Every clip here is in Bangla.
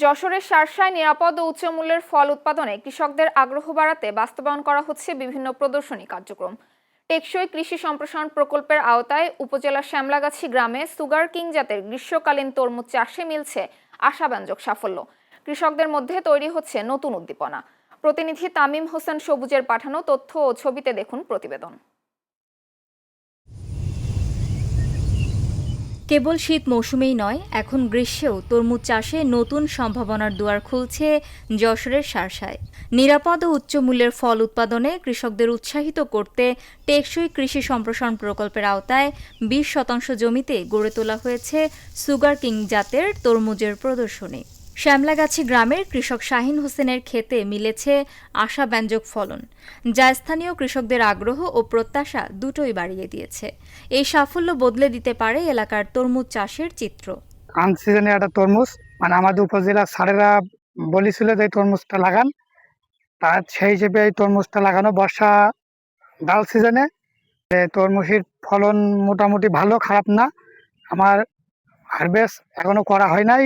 যশোরের শার্শায় নিরাপদ ও উচ্চমূল্যের ফল উৎপাদনে কৃষকদের আগ্রহ বাড়াতে বাস্তবায়ন করা হচ্ছে বিভিন্ন প্রদর্শনী কার্যক্রম। টেকসই কৃষি সম্প্রসারণ প্রকল্পের আওতায় উপজেলার শ্যামলাগাছি গ্রামে সুগার কিং জাতের গ্রীষ্মকালীন তরমুজ চাষে মিলছে আশাব্যঞ্জক সাফল্য। কৃষকদের মধ্যে তৈরি হচ্ছে নতুন উদ্দীপনা। প্রতিনিধি তামিম হোসেন সবুজের পাঠানো তথ্য ও ছবিতে দেখুন প্রতিবেদন। কেবল শীত মৌসুমেই নয়, এখন গ্রীষ্মেও তরমুজ চাষে নতুন সম্ভাবনার দুয়ার খুলছে যশোরের শার্শায়। নিরাপদ ও উচ্চ মূল্যের ফল উৎপাদনে কৃষকদের উৎসাহিত করতে টেকসই কৃষি সম্প্রসারণ প্রকল্পের আওতায় 20% জমিতে গড়ে তোলা হয়েছে সুগার কিং জাতের তরমুজের প্রদর্শনী। শ্যামলাগাছি গ্রামের কৃষক শাহিন হোসেনের ক্ষেতে মিলেছে আশাব্যঞ্জক ফলন, যা স্থানীয় কৃষকদের আগ্রহ ও প্রত্যাশা দুটোই বাড়িয়ে দিয়েছে। এই সাফল্য বদলে দিতে পারে এলাকার তরমুজ চাষের চিত্র। আনসিজনে একটা তরমুজ, মানে আমাদের উপজেলার স্যারেরা বলেছিল যে এই তরমুজটা লাগান, তার সেই হিসেবে এই তরমুজটা লাগানো বর্ষা ডাল সিজনে। তরমুজের ফলন মোটামুটি ভালো, খারাপ না। আমার হারভেস্ট এখনো করা হয় নাই,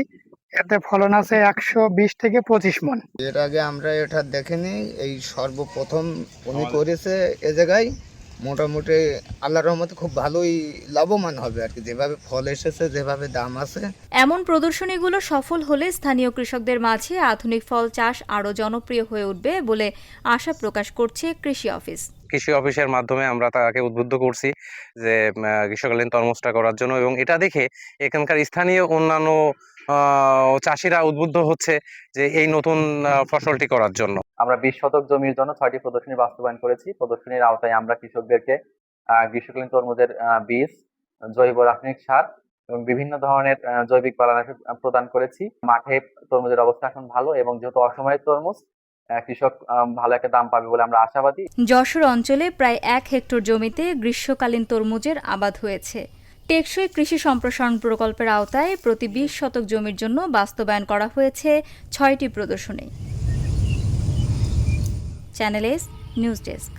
এতে ফলন আছে 120 থেকে 25 মণ। এর আগে আমরা এটা দেখিনি, এই সর্বপ্রথম উনি করেছে এ জায়গায়। মোটামুটি আল্লাহর রহমতে খুব ভালোই লাভবান হবে আর কি, যেভাবে ফল এসেছে, যেভাবে দাম আছে। এমন প্রদর্শনীগুলো সফল হলে স্থানীয় কৃষকদের মাঝে আধুনিক ফল চাষ আরও জনপ্রিয় হয়ে উঠবে বলে আশা প্রকাশ করছে কৃষি অফিস। কৃষি অফিসের মাধ্যমে আমরা তাকে উদ্বুদ্ধ করছি যে গ্রীষ্মকালীন তরমুজটা করার জন্য, এবং এটা দেখে এখানকার স্থানীয় অন্যান্য চাষিরা উদ্বুদ্ধ হচ্ছে যে এই নতুন ফসলটি করার জন্য। আমরা 20 শতক জমির জন্য 6টি প্রদর্শনী বাস্তবায়ন করেছি। প্রদর্শনীর আওতায় আমরা কৃষকদেরকে গ্রীষ্মকালীন তরমুজের বীজ, জৈব রাসায়নিক সার এবং বিভিন্ন ধরনের জৈবিক পালানাশক প্রদান করেছি। মাঠে তরমুজের অবস্থা এখন ভালো, এবং যেহেতু অসময়ের তরমুজ, কৃষক ভালো একটা দাম পাবে বলে আমরা আশাবাদী। যশোর অঞ্চলে প্রায় 1 হেক্টর জমিতে গ্রীষ্মকালীন তরমুজের আবাদ হয়েছে। টেকসই কৃষি সম্প্রসারণ প্রকল্পের আওতায় প্রতি 20 শতক জমির জন্য বাস্তবায়ন করা হয়েছে 6টি প্রদর্শনী। Channel S news desk.